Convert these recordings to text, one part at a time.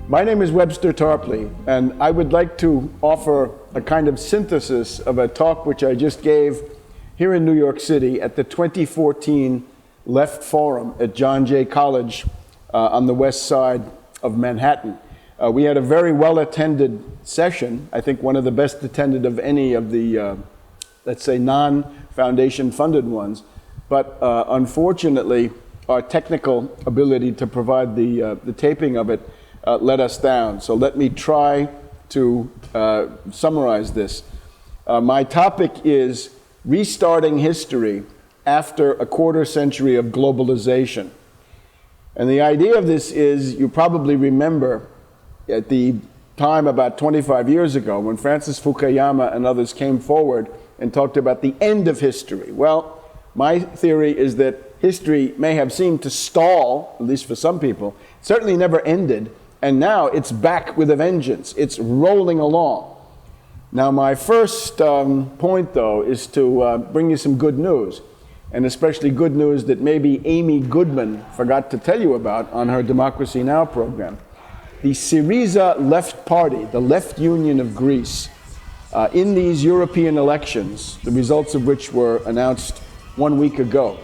My name is Webster Tarpley, and I would like to offer a kind of synthesis of a talk which I just gave here in New York City at the 2014 Left Forum at John Jay College on the west side of Manhattan. We had a very well-attended session, I think one of the best attended of any of the, let's say, non-foundation funded ones, but unfortunately, our technical ability to provide the taping of it let us down. So let me try to summarize this. My topic is restarting history after a quarter century of globalization. And the idea of this is, you probably remember at the time about 25 years ago when Francis Fukuyama and others came forward and talked about the end of history. Well, my theory is that history may have seemed to stall, at least for some people, certainly never ended, and now it's back with a vengeance. It's rolling along. Now, my first point, though, is to bring you some good news, and especially good news that maybe Amy Goodman forgot to tell you about on her Democracy Now! Program. The Syriza Left Party, the Left Union of Greece, in these European elections, the results of which were announced 1 week ago,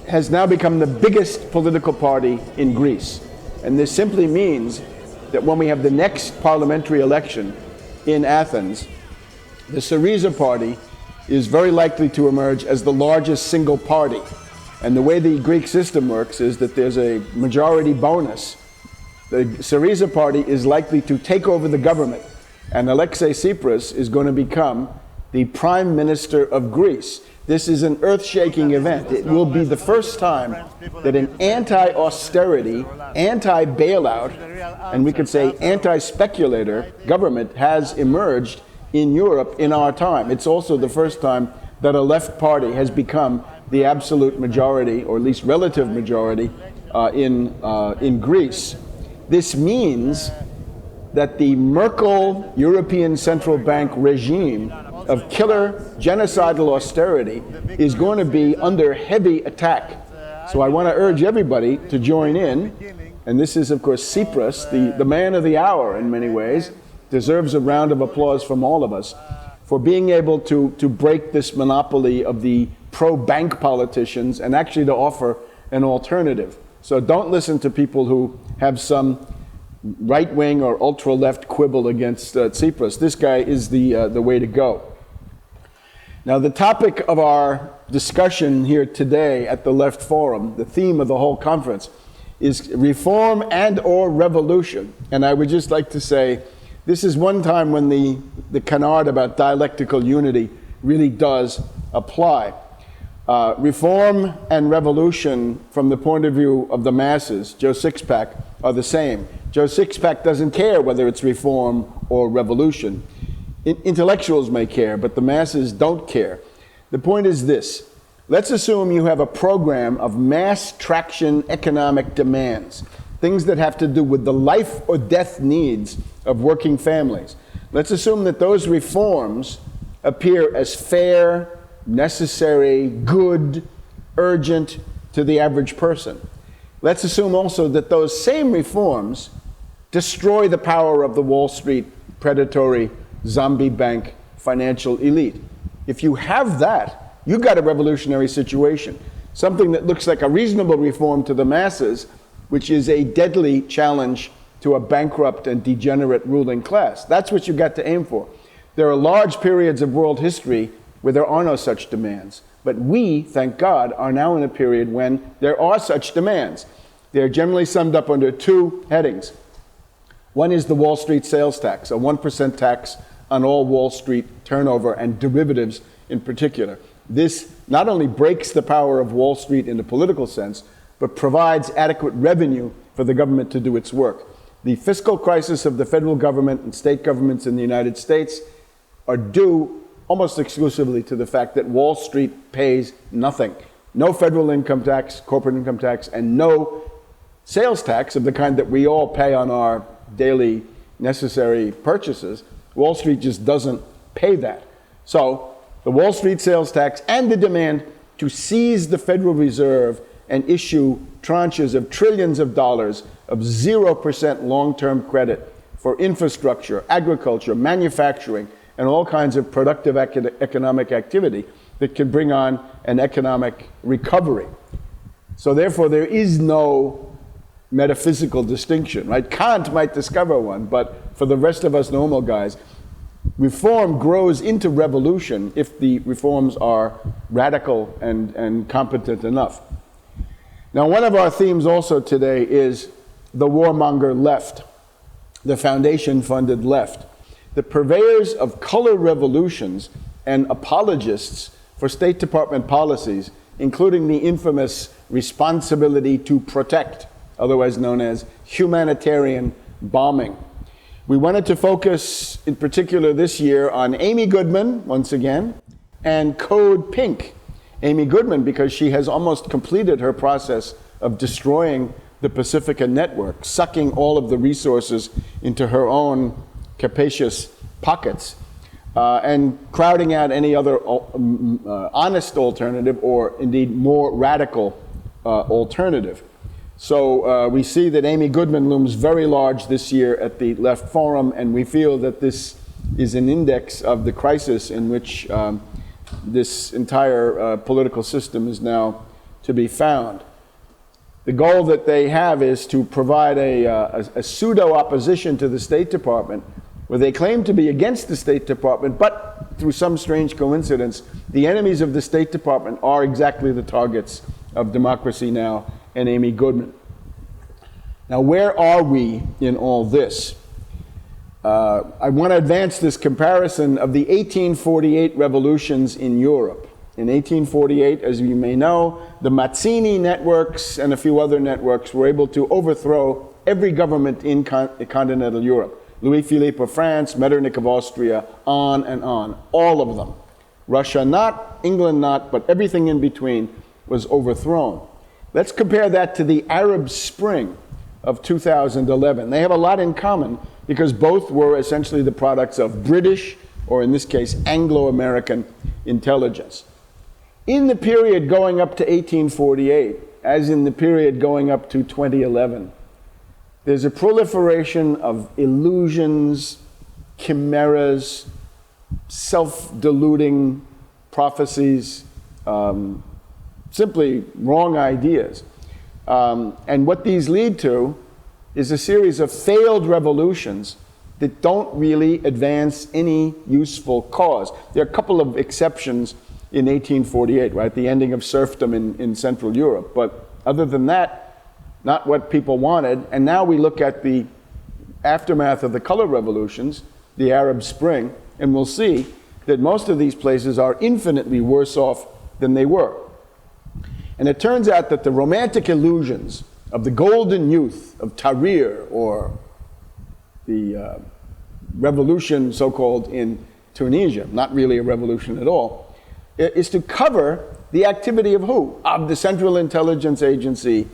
has now become the biggest political party in Greece. And this simply means that when we have the next parliamentary election in Athens, the Syriza party is very likely to emerge as the largest single party. And the way the Greek system works is that there's a majority bonus. The Syriza party is likely to take over the government, and Alexei Tsipras is going to become the Prime Minister of Greece. This is an earth-shaking event. It will be the first time that an anti-austerity, anti-bailout, and we could say anti-speculator government has emerged in Europe in our time. It's also the first time that a left party has become the absolute majority, or at least relative majority, in Greece. This means that the Merkel European Central Bank regime of killer genocidal austerity is going to be under heavy attack. So I want to urge everybody to join in, and this is of course Tsipras, the man of the hour in many ways, deserves a round of applause from all of us for being able to break this monopoly of the pro-bank politicians and actually to offer an alternative. So don't listen to people who have some right-wing or ultra-left quibble against Tsipras. This guy is the way to go. Now, the topic of our discussion here today at the Left Forum, the theme of the whole conference, is reform and or revolution. And I would just like to say, this is one time when the canard about dialectical unity really does apply. Reform and revolution, from the point of view of the masses, Joe Sixpack, are the same. Joe Sixpack doesn't care whether it's reform or revolution. Intellectuals may care, but the masses don't care. The point is this. Let's assume you have a program of mass traction economic demands, things that have to do with the life or death needs of working families. Let's assume that those reforms appear as fair, necessary, good, urgent to the average person. Let's assume also that those same reforms destroy the power of the Wall Street predatory zombie bank financial elite. If you have that, you've got a revolutionary situation, something that looks like a reasonable reform to the masses, which is a deadly challenge to a bankrupt and degenerate ruling class. That's what you've got to aim for. There are large periods of world history where there are no such demands. But we, thank God, are now in a period when there are such demands. They're generally summed up under two headings. One is the Wall Street sales tax, a 1% tax on all Wall Street turnover and derivatives in particular. This not only breaks the power of Wall Street in the political sense, but provides adequate revenue for the government to do its work. The fiscal crisis of the federal government and state governments in the United States are due almost exclusively to the fact that Wall Street pays nothing. No federal income tax, corporate income tax, and no sales tax of the kind that we all pay on our daily necessary purchases. Wall Street just doesn't pay that. So the Wall Street sales tax and the demand to seize the Federal Reserve and issue tranches of trillions of dollars of 0% long-term credit for infrastructure, agriculture, manufacturing, and all kinds of productive economic activity that can bring on an economic recovery. So therefore, there is no metaphysical distinction, right? Kant might discover one, but for the rest of us normal guys, reform grows into revolution if the reforms are radical and competent enough. Now, one of our themes also today is the warmonger left, the foundation-funded left, the purveyors of color revolutions and apologists for State Department policies, including the infamous responsibility to protect, otherwise known as humanitarian bombing. We wanted to focus in particular this year on Amy Goodman, once again, and Code Pink. Amy Goodman, because she has almost completed her process of destroying the Pacifica network, sucking all of the resources into her own capacious pockets, and crowding out any other honest alternative, or indeed more radical alternative. So we see that Amy Goodman looms very large this year at the Left Forum, and we feel that this is an index of the crisis in which this entire political system is now to be found. The goal that they have is to provide a pseudo-opposition to the State Department, where they claim to be against the State Department, but through some strange coincidence, the enemies of the State Department are exactly the targets of Democracy Now! And Amy Goodman. Now, where are we in all this? I want to advance this comparison of the 1848 revolutions in Europe. In 1848, as you may know, the Mazzini networks and a few other networks were able to overthrow every government in continental Europe. Louis-Philippe of France, Metternich of Austria, on and on, all of them. Russia not, England not, but everything in between was overthrown. Let's compare that to the Arab Spring of 2011. They have a lot in common because both were essentially the products of British, or in this case, Anglo-American intelligence. In the period going up to 1848, as in the period going up to 2011, there's a proliferation of illusions, chimeras, self-deluding prophecies, simply wrong ideas. And what these lead to is a series of failed revolutions that don't really advance any useful cause. There are a couple of exceptions in 1848, right? The ending of serfdom in Central Europe. But other than that, not what people wanted. And now we look at the aftermath of the color revolutions, the Arab Spring, and we'll see that most of these places are infinitely worse off than they were. And it turns out that the romantic illusions of the golden youth of Tahrir, or the revolution so-called in Tunisia, not really a revolution at all, is to cover the activity of who? Of the Central Intelligence Agency,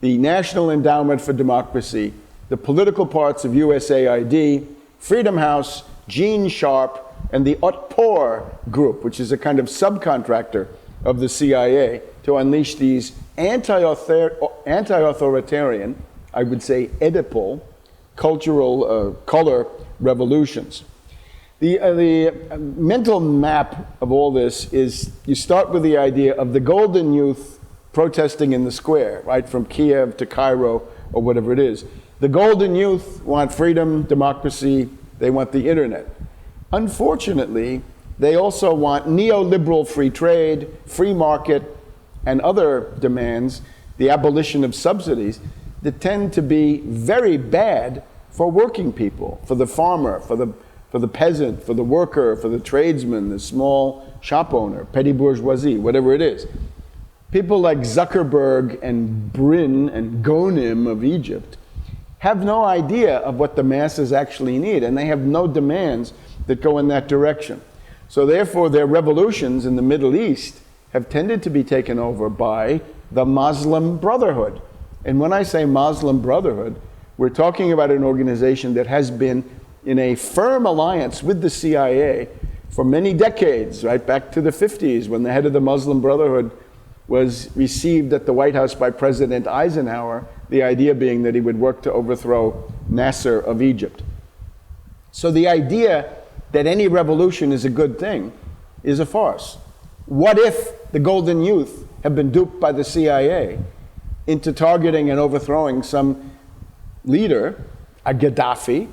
the National Endowment for Democracy, the political parts of USAID, Freedom House, Gene Sharp, and the Otpor group, which is a kind of subcontractor of the CIA, to unleash these anti-authoritarian, I would say Oedipal, cultural color revolutions. The mental map of all this is, you start with the idea of the golden youth protesting in the square, right, from Kiev to Cairo or whatever it is. The golden youth want freedom, democracy, they want the internet. Unfortunately, they also want neoliberal free trade, free market, and other demands, the abolition of subsidies, that tend to be very bad for working people, for the farmer, for the peasant, for the worker, for the tradesman, the small shop owner, petty bourgeoisie, whatever it is. People like Zuckerberg and Brin and Ghonim of Egypt have no idea of what the masses actually need, and they have no demands that go in that direction. So therefore, their revolutions in the Middle East have tended to be taken over by the Muslim Brotherhood. And when I say Muslim Brotherhood, we're talking about an organization that has been in a firm alliance with the CIA for many decades, right back to the 50s, when the head of the Muslim Brotherhood was received at the White House by President Eisenhower, the idea being that he would work to overthrow Nasser of Egypt. So the idea that any revolution is a good thing is a farce. What if the Golden Youth have been duped by the CIA into targeting and overthrowing some leader, a Gaddafi,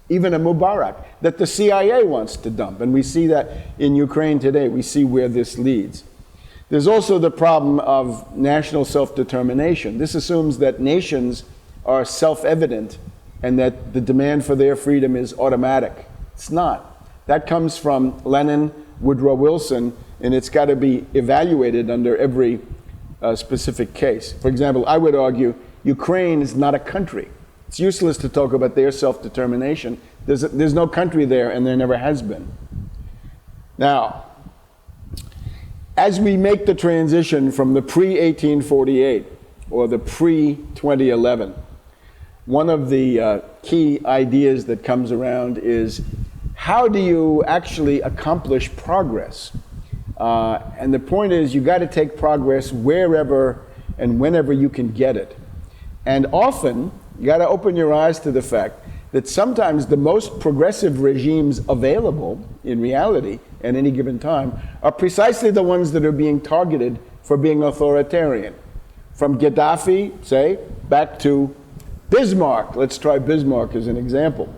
even a Mubarak, that the CIA wants to dump? And we see that in Ukraine today. We see where this leads. There's also the problem of national self-determination. This assumes that nations are self-evident and that the demand for their freedom is automatic. It's not. That comes from Lenin, Woodrow Wilson, and it's got to be evaluated under every specific case. For example, I would argue Ukraine is not a country. It's useless to talk about their self-determination. There's no country there, and there never has been. Now, as we make the transition from the pre-1848 or the pre-2011, one of the key ideas that comes around is, how do you actually accomplish progress? And the point is, you got to take progress wherever and whenever you can get it. And often, you got to open your eyes to the fact that sometimes the most progressive regimes available in reality at any given time are precisely the ones that are being targeted for being authoritarian. From Gaddafi, say, back to Bismarck. Let's try Bismarck as an example.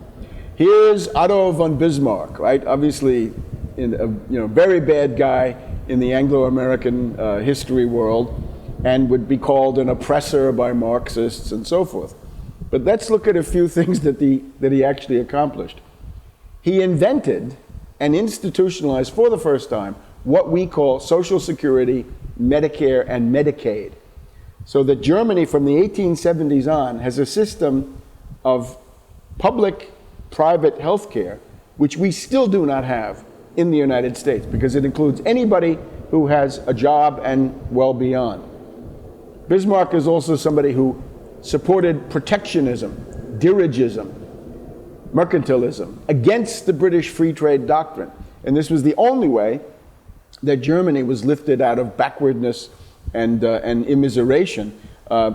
Here's Otto von Bismarck, right? Obviously, very bad guy in the Anglo-American history world, and would be called an oppressor by Marxists and so forth. But let's look at a few things that he actually accomplished. He invented and institutionalized for the first time what we call Social Security, Medicare, and Medicaid. So that Germany from the 1870s on has a system of public-private health care, which we still do not have in the United States, because it includes anybody who has a job and well beyond. Bismarck is also somebody who supported protectionism, dirigism, mercantilism, against the British free trade doctrine. And this was the only way that Germany was lifted out of backwardness and immiseration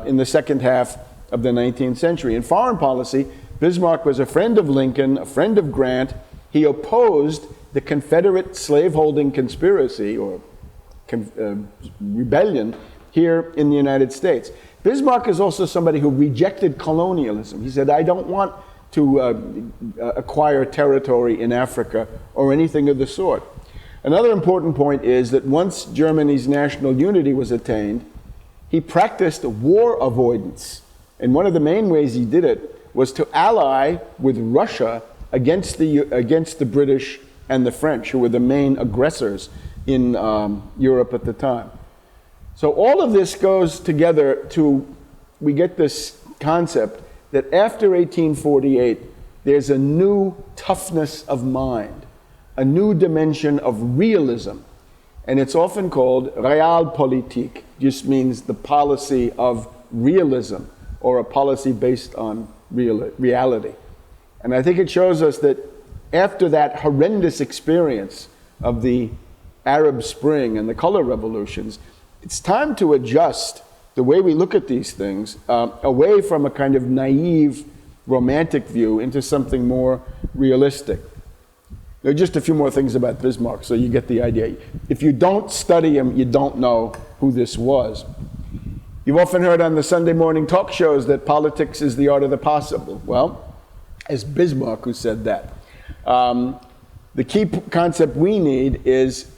in the second half of the 19th century. In foreign policy, Bismarck was a friend of Lincoln, a friend of Grant. He opposed the Confederate slaveholding conspiracy or rebellion here in the United States. Bismarck is also somebody who rejected colonialism. He said, I don't want to acquire territory in Africa or anything of the sort. Another important point is that once Germany's national unity was attained, he practiced war avoidance. And one of the main ways he did it was to ally with Russia against the British and the French, who were the main aggressors in Europe at the time. So all of this goes together we get this concept that after 1848, there's a new toughness of mind, a new dimension of realism. And it's often called Realpolitik, just means the policy of realism, or a policy based on reality. And I think it shows us that after that horrendous experience of the Arab Spring and the color revolutions, it's time to adjust the way we look at these things away from a kind of naive, romantic view into something more realistic. There are just a few more things about Bismarck, so you get the idea. If you don't study him, you don't know who this was. You've often heard on the Sunday morning talk shows that politics is the art of the possible. Well, it's Bismarck who said that. The key concept we need is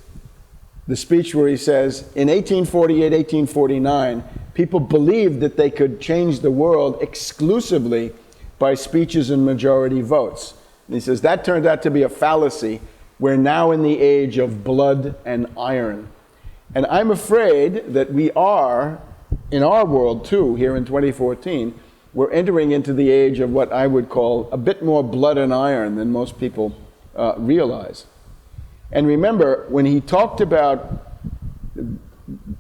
the speech where he says, in 1848, 1849, people believed that they could change the world exclusively by speeches and majority votes. And he says, that turned out to be a fallacy. We're now in the age of blood and iron. And I'm afraid that we are, in our world too, here in 2014, we're entering into the age of what I would call a bit more blood and iron than most people realize. And remember, when he talked about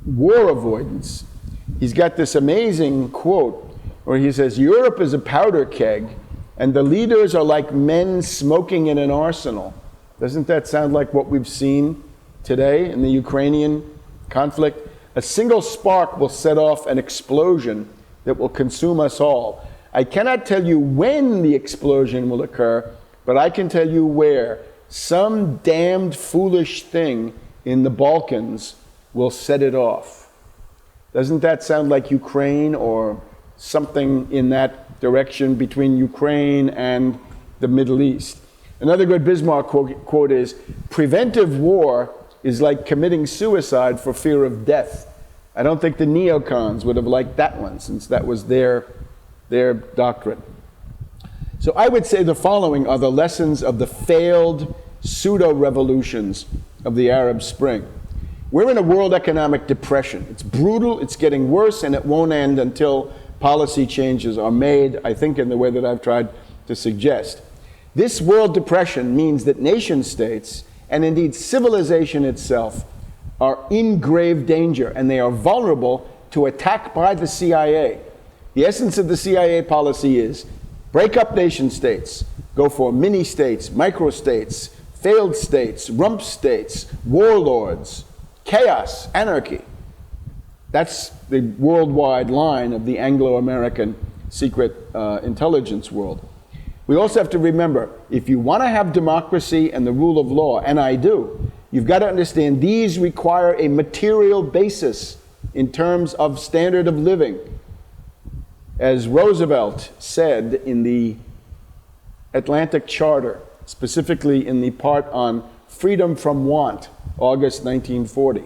war avoidance, he's got this amazing quote where he says, Europe is a powder keg, and the leaders are like men smoking in an arsenal. Doesn't that sound like what we've seen today in the Ukrainian conflict? A single spark will set off an explosion that will consume us all. I cannot tell you when the explosion will occur, but I can tell you where. Some damned foolish thing in the Balkans will set it off. Doesn't that sound like Ukraine or something in that direction between Ukraine and the Middle East? Another good Bismarck quote is, "Preventive war is like committing suicide for fear of death." I don't think the neocons would have liked that one, since that was their doctrine. So I would say the following are the lessons of the failed pseudo-revolutions of the Arab Spring. We're in a world economic depression. It's brutal, it's getting worse, and it won't end until policy changes are made, I think in the way that I've tried to suggest. This world depression means that nation states, and indeed civilization itself, are in grave danger, and they are vulnerable to attack by the CIA. The essence of the CIA policy is break up nation states, go for mini-states, micro-states, failed states, rump states, warlords, chaos, anarchy. That's the worldwide line of the Anglo-American secret intelligence world. We also have to remember, if you want to have democracy and the rule of law, and I do, you've got to understand these require a material basis in terms of standard of living. As Roosevelt said in the Atlantic Charter, specifically in the part on freedom from want, August 1940,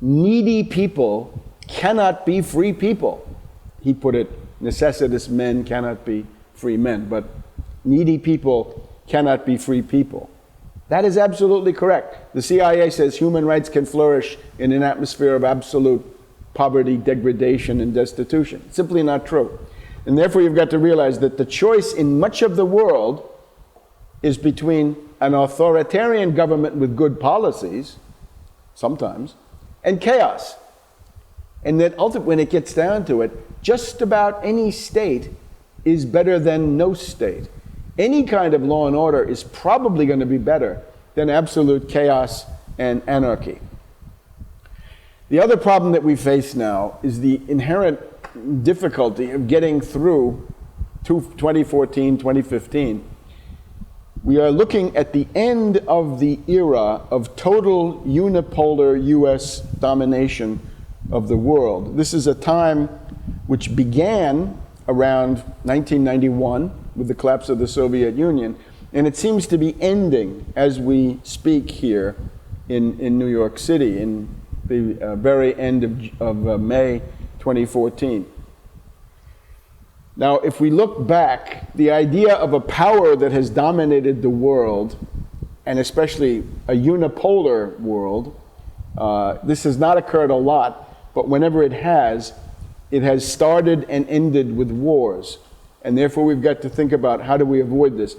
needy people cannot be free people. He put it, necessitous men cannot be free men, but needy people cannot be free people. That is absolutely correct. The CIA says human rights can flourish in an atmosphere of absolute poverty, degradation, and destitution. It's simply not true. And therefore you've got to realize that the choice in much of the world is between an authoritarian government with good policies, sometimes, and chaos. And that ultimately, when it gets down to it, just about any state is better than no state. Any kind of law and order is probably going to be better than absolute chaos and anarchy. The other problem that we face now is the inherent difficulty of getting through to 2014, 2015. We are looking at the end of the era of total unipolar US domination of the world. This is a time which began around 1991 with the collapse of the Soviet Union, and it seems to be ending as we speak here in New York City in the very end of May 2014. Now, if we look back, the idea of a power that has dominated the world, and especially a unipolar world, this has not occurred a lot, but whenever it has started and ended with wars. And therefore we've got to think about how do we avoid this.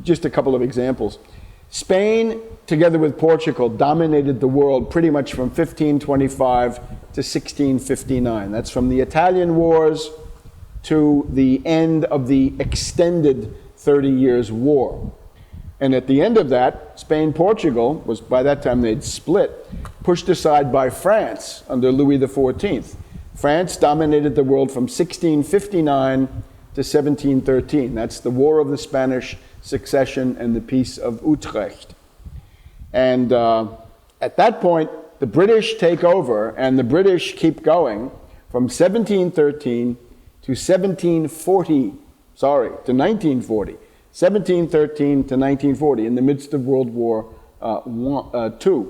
Just a couple of examples. Spain, together with Portugal, dominated the world pretty much from 1525 to 1659. That's from the Italian Wars to the end of the extended 30 Years' War. And at the end of that, Spain-Portugal was, by that time they'd split, pushed aside by France under Louis XIV. France dominated the world from 1659 to 1713. That's the War of the Spanish Succession and the Peace of Utrecht. And at that point, the British take over, and the British keep going from 1713 to 1940. 1713 to 1940, in the midst of World War II.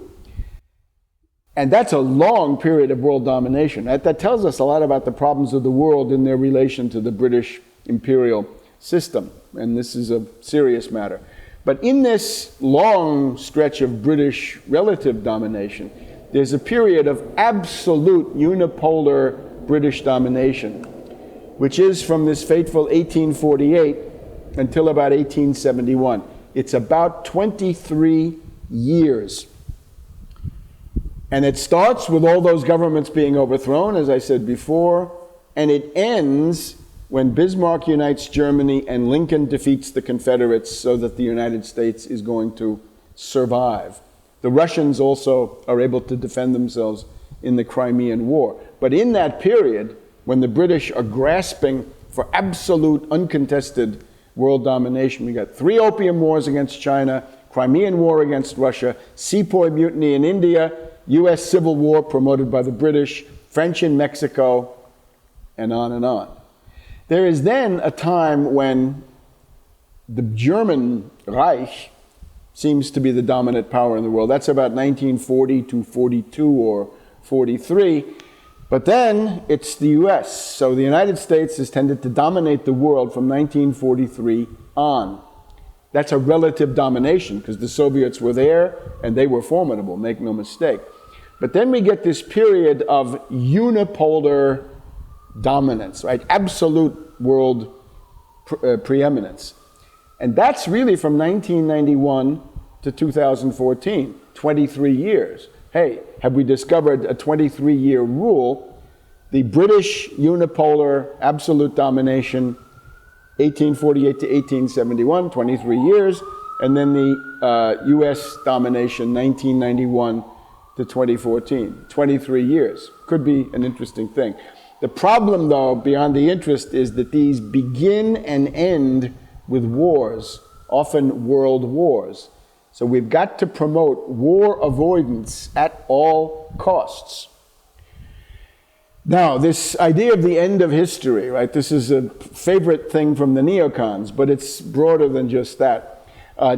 And that's a long period of world domination. That tells us a lot about the problems of the world in their relation to the British imperial system. And this is a serious matter. But in this long stretch of British relative domination, there's a period of absolute unipolar British domination, which is from this fateful 1848 until about 1871. It's about 23 years. And it starts with all those governments being overthrown, as I said before, and it ends when Bismarck unites Germany and Lincoln defeats the Confederates so that the United States is going to survive. The Russians also are able to defend themselves in the Crimean War. But in that period, when the British are grasping for absolute uncontested world domination, we got 3 Opium Wars against China, Crimean War against Russia, Sepoy Mutiny in India, US Civil War promoted by the British, French in Mexico, and on and on. There is then a time when the German Reich seems to be the dominant power in the world. That's about 1940 to 42 or 43. But then it's the US. So the United States has tended to dominate the world from 1943 on. That's a relative domination because the Soviets were there and they were formidable, make no mistake. But then we get this period of unipolar dominance, right? Absolute world preeminence. And that's really from 1991 to 2014, 23 years. Hey, have we discovered a 23-year rule? The British unipolar absolute domination, 1848 to 1871, 23 years, and then the US domination, 1991 to 2014, 23 years. Could be an interesting thing. The problem, though, beyond the interest, is that these begin and end with wars, often world wars. So we've got to promote war avoidance at all costs. Now, this idea of the end of history, right? This is a favorite thing from the neocons, but it's broader than just that.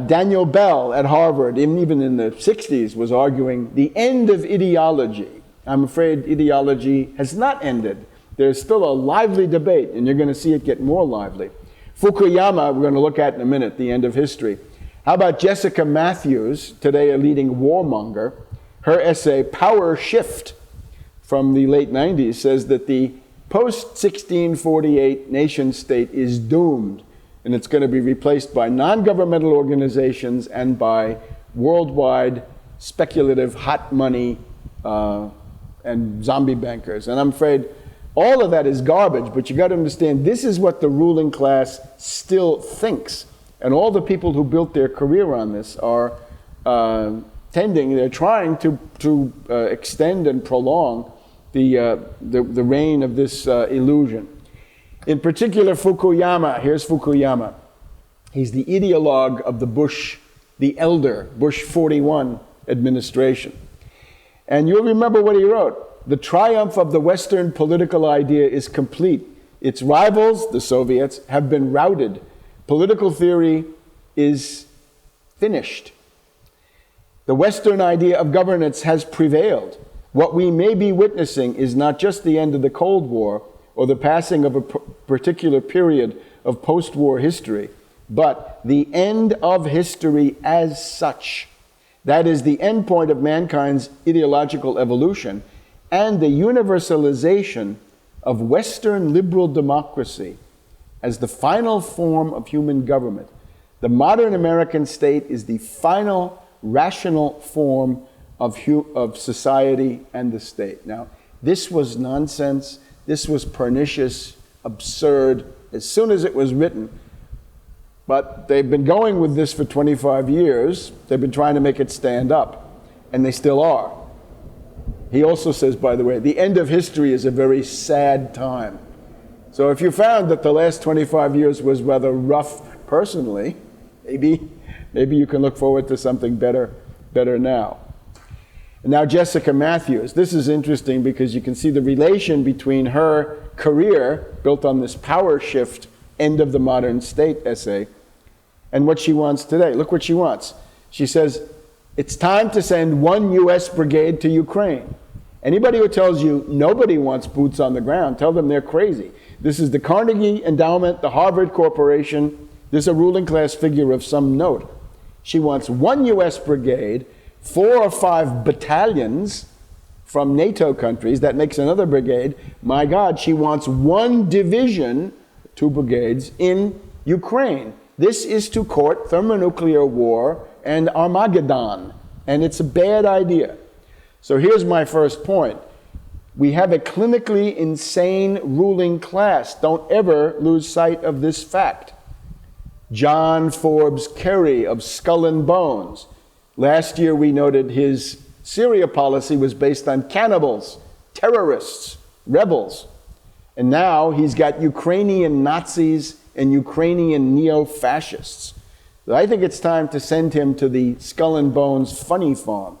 Daniel Bell at Harvard, even in the 60s, was arguing the end of ideology. I'm afraid ideology has not ended. There's still a lively debate, and you're going to see it get more lively. Fukuyama, we're going to look at in a minute, the end of history. How about Jessica Matthews, today a leading warmonger? Her essay, Power Shift, from the late 90s, says that the post-1648 nation-state is doomed, and it's going to be replaced by non-governmental organizations and by worldwide speculative hot money and zombie bankers. And I'm afraid all of that is garbage, but you got to understand this is what the ruling class still thinks. And all the people who built their career on this are they're trying to extend and prolong the reign of this illusion. In particular, Fukuyama, here's Fukuyama. He's the ideologue of the Bush 41 administration. And you'll remember what he wrote. The triumph of the Western political idea is complete. Its rivals, the Soviets, have been routed. Political theory is finished. The Western idea of governance has prevailed. What we may be witnessing is not just the end of the Cold War or the passing of a particular period of post-war history, but the end of history as such. That is the end point of mankind's ideological evolution and the universalization of Western liberal democracy as the final form of human government. The modern American state is the final rational form of society and the state. Now, this was nonsense. This was pernicious, absurd, as soon as it was written. But they've been going with this for 25 years. They've been trying to make it stand up, and they still are. He also says, by the way, the end of history is a very sad time. So if you found that the last 25 years was rather rough personally, maybe you can look forward to something better now. And now Jessica Matthews. This is interesting because you can see the relation between her career, built on this power shift, end of the modern state essay, and what she wants today. Look what she wants. She says, it's time to send 1 U.S. brigade to Ukraine. Anybody who tells you nobody wants boots on the ground, tell them they're crazy. This is the Carnegie Endowment, the Harvard Corporation. This is a ruling class figure of some note. She wants 1 U.S. brigade, 4 or 5 battalions from NATO countries. That makes another brigade. My God, she wants 1 division, 2 brigades, in Ukraine. This is to court thermonuclear war and Armageddon, and it's a bad idea. So here's my first point. We have a clinically insane ruling class. Don't ever lose sight of this fact. John Forbes Kerry of Skull and Bones. Last year we noted his Syria policy was based on cannibals, terrorists, rebels. And now he's got Ukrainian Nazis and Ukrainian neo-fascists. So I think it's time to send him to the Skull and Bones funny farm.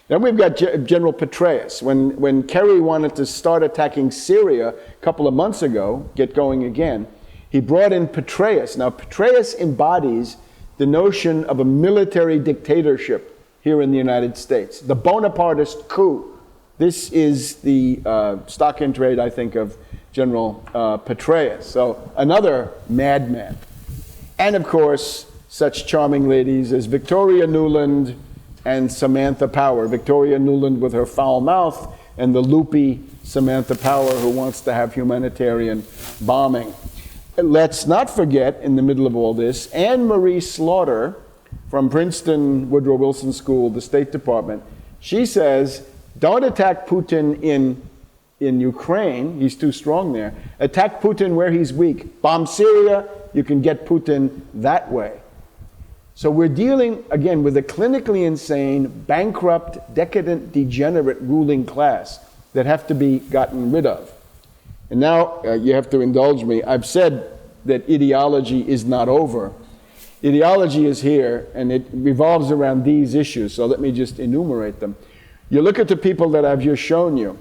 Then we've got General Petraeus. When Kerry wanted to start attacking Syria a couple of months ago, get going again, he brought in Petraeus. Now, Petraeus embodies the notion of a military dictatorship here in the United States, the Bonapartist coup. This is the stock in trade, I think, of General Petraeus. So another madman. And of course, such charming ladies as Victoria Nuland and Samantha Power. Victoria Nuland with her foul mouth, and the loopy Samantha Power who wants to have humanitarian bombing. Let's not forget, in the middle of all this, Anne Marie Slaughter from Princeton Woodrow Wilson School, the State Department. She says, don't attack Putin in Ukraine, he's too strong there. Attack Putin where he's weak. Bomb Syria, you can get Putin that way. So we're dealing, again, with a clinically insane, bankrupt, decadent, degenerate ruling class that have to be gotten rid of. And now, you have to indulge me, I've said that ideology is not over. Ideology is here, and it revolves around these issues, so let me just enumerate them. You look at the people that I've just shown you,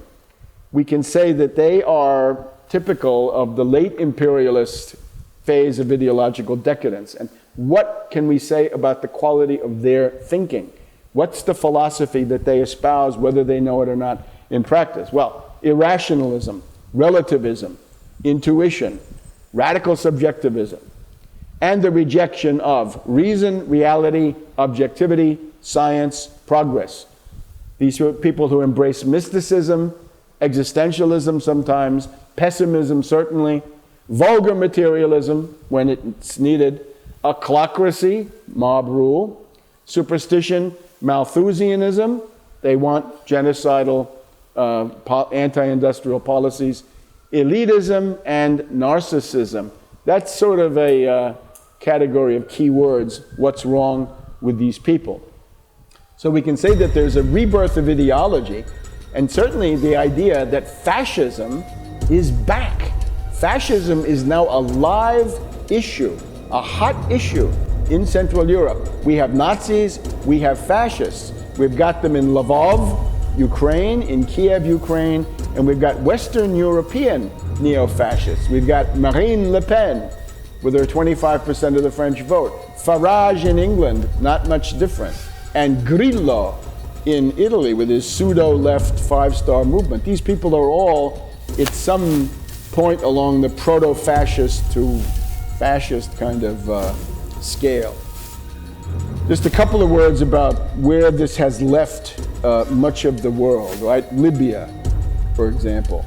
we can say that they are typical of the late imperialist phase of ideological decadence. And what can we say about the quality of their thinking? What's the philosophy that they espouse, whether they know it or not, in practice? Well, irrationalism, relativism, intuition, radical subjectivism, and the rejection of reason, reality, objectivity, science, progress. These are people who embrace mysticism, existentialism sometimes, pessimism certainly, vulgar materialism when it's needed, ochlocracy, mob rule, superstition, Malthusianism, they want genocidal anti-industrial policies, elitism, and narcissism. That's sort of a category of key words, what's wrong with these people. So we can say that there's a rebirth of ideology, and certainly the idea that fascism is back. Fascism is now a live issue, a hot issue in Central Europe. We have Nazis, we have fascists. We've got them in Lvov, Ukraine, in Kiev, Ukraine, and we've got Western European neo-fascists. We've got Marine Le Pen with her 25% of the French vote. Farage in England, not much different. And Grillo in Italy with his pseudo-left five-star movement. These people are all at some point along the proto-fascist to fascist kind of scale. Just a couple of words about where this has left much of the world, right? Libya, for example.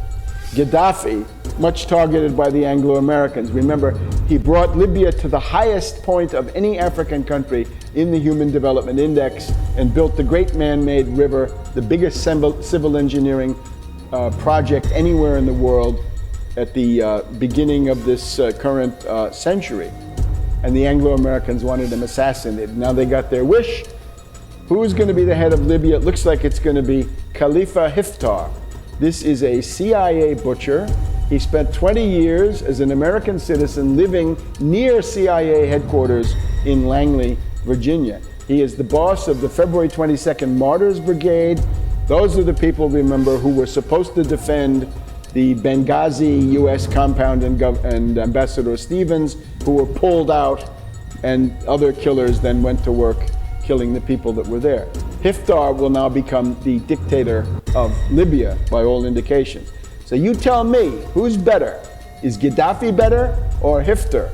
Gaddafi, much targeted by the Anglo-Americans. Remember, he brought Libya to the highest point of any African country in the Human Development Index and built the great man-made river, the biggest civil engineering project anywhere in the world at the beginning of this current century. And the Anglo-Americans wanted him assassinated. Now they got their wish. Who's going to be the head of Libya? It looks like it's going to be Khalifa Haftar. This is a CIA butcher. He spent 20 years as an American citizen living near CIA headquarters in Langley, Virginia. He is the boss of the February 22nd Martyrs Brigade. Those are the people, remember, who were supposed to defend the Benghazi U.S. compound and Ambassador Stevens, who were pulled out, and other killers then went to work killing the people that were there. Haftar will now become the dictator of Libya, by all indications. So you tell me, who's better? Is Gaddafi better or Haftar?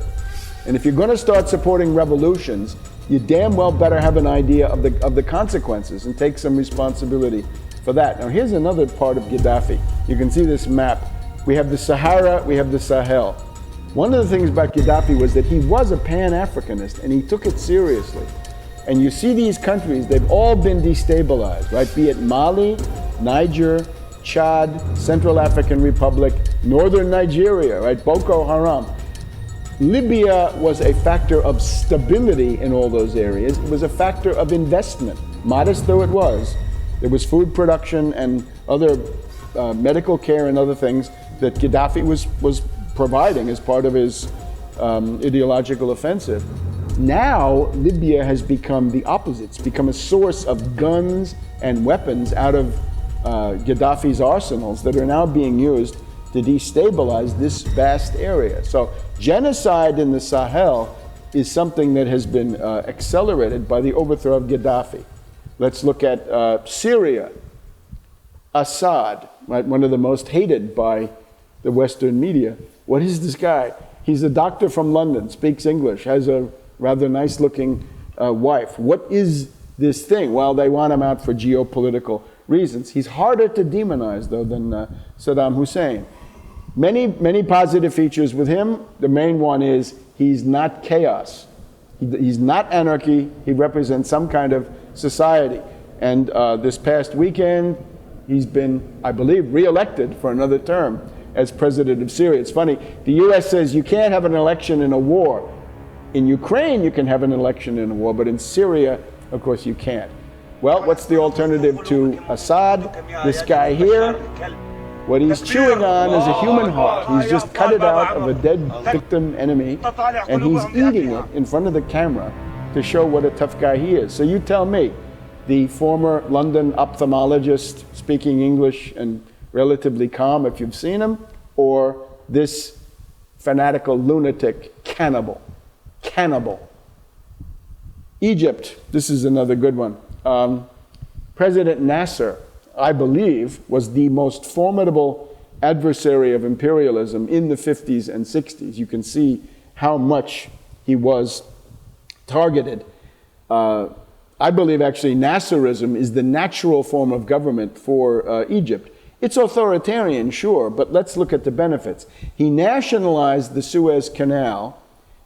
And if you're going to start supporting revolutions, you damn well better have an idea of the consequences and take some responsibility for that. Now here's another part of Gaddafi. You can see this map. We have the Sahara, we have the Sahel. One of the things about Gaddafi was that he was a Pan-Africanist and he took it seriously. And you see these countries, they've all been destabilized, right? Be it Mali, Niger, Chad, Central African Republic, Northern Nigeria, right? Boko Haram. Libya was a factor of stability in all those areas. It was a factor of investment, modest though it was. There was food production and other medical care and other things that Gaddafi was providing as part of his ideological offensive. Now, Libya has become the opposite. It's become a source of guns and weapons out of Gaddafi's arsenals that are now being used to destabilize this vast area. So genocide in the Sahel is something that has been accelerated by the overthrow of Gaddafi. Let's look at Syria. Assad, right, one of the most hated by the Western media. What is this guy? He's a doctor from London, speaks English, has a rather nice-looking wife. What is this thing? Well, they want him out for geopolitical reasons. He's harder to demonize, though, than Saddam Hussein. Many positive features with him. The main one is he's not chaos. He's not anarchy. He represents some kind of society. And this past weekend, he's been, I believe, re-elected for another term as president of Syria. It's funny, the US says you can't have an election in a war. In Ukraine, you can have an election in a war, but in Syria, of course, you can't. Well, what's the alternative to Assad? This guy here, what he's chewing on is a human heart. He's just cut it out of a dead victim enemy, and he's eating it in front of the camera to show what a tough guy he is. So you tell me, the former London ophthalmologist speaking English and relatively calm, if you've seen him, or this fanatical lunatic cannibal. Egypt, this is another good one. President Nasser, I believe, was the most formidable adversary of imperialism in the 50s and 60s. You can see how much he was targeted. I believe actually Nasserism is the natural form of government for Egypt. It's authoritarian, sure, but let's look at the benefits. He nationalized the Suez Canal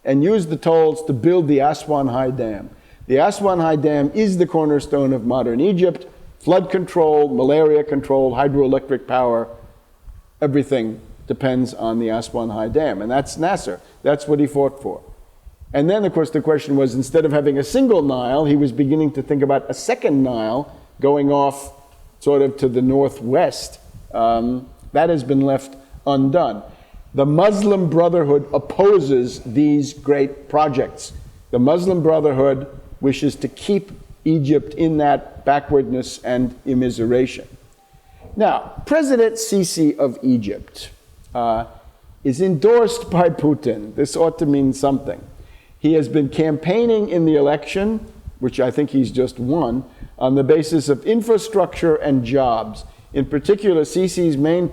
and used the tolls to build the Aswan High Dam. The Aswan High Dam is the cornerstone of modern Egypt. Flood control, malaria control, hydroelectric power, everything depends on the Aswan High Dam. And that's Nasser. That's what he fought for. And then, of course, the question was, instead of having a single Nile, he was beginning to think about a second Nile going off sort of to the northwest. That has been left undone. The Muslim Brotherhood opposes these great projects. The Muslim Brotherhood wishes to keep Egypt in that backwardness and immiseration. Now, President Sisi of Egypt is endorsed by Putin. This ought to mean something. He has been campaigning in the election, which I think he's just won, on the basis of infrastructure and jobs. In particular, Sisi's main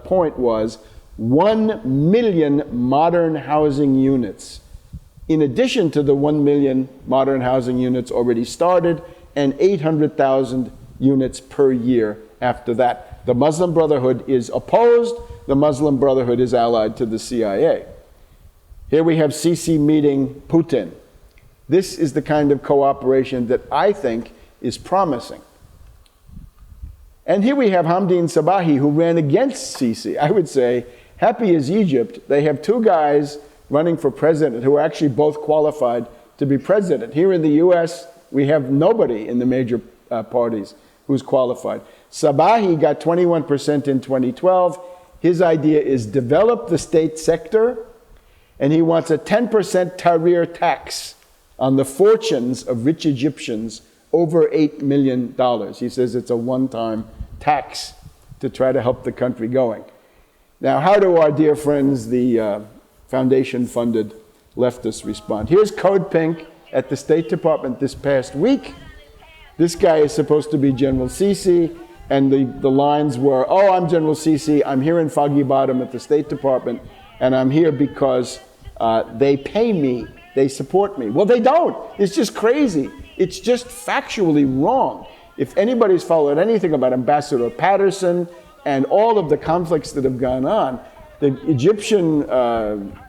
point was 1 million modern housing units, in addition to the 1 million modern housing units already started, and 800,000 units per year after that. The Muslim Brotherhood is opposed. The Muslim Brotherhood is allied to the CIA. Here we have Sisi meeting Putin. This is the kind of cooperation that I think is promising. And here we have Hamdin Sabahi, who ran against Sisi. I would say, happy is Egypt. They have two guys running for president who are actually both qualified to be president. Here in the US, we have nobody in the major parties who's qualified. Sabahi got 21% in 2012. His idea is develop the state sector, and he wants a 10% Tahrir tax on the fortunes of rich Egyptians over $8 million. He says it's a one-time tax to try to help the country going. Now, how do our dear friends, the foundation-funded leftists, respond? Here's Code Pink at the State Department this past week. This guy is supposed to be General Sisi, and the lines were, oh, I'm General Sisi, I'm here in Foggy Bottom at the State Department, and I'm here because they pay me, they support me. Well, they don't. It's just crazy. It's just factually wrong. If anybody's followed anything about Ambassador Patterson and all of the conflicts that have gone on, the Egyptian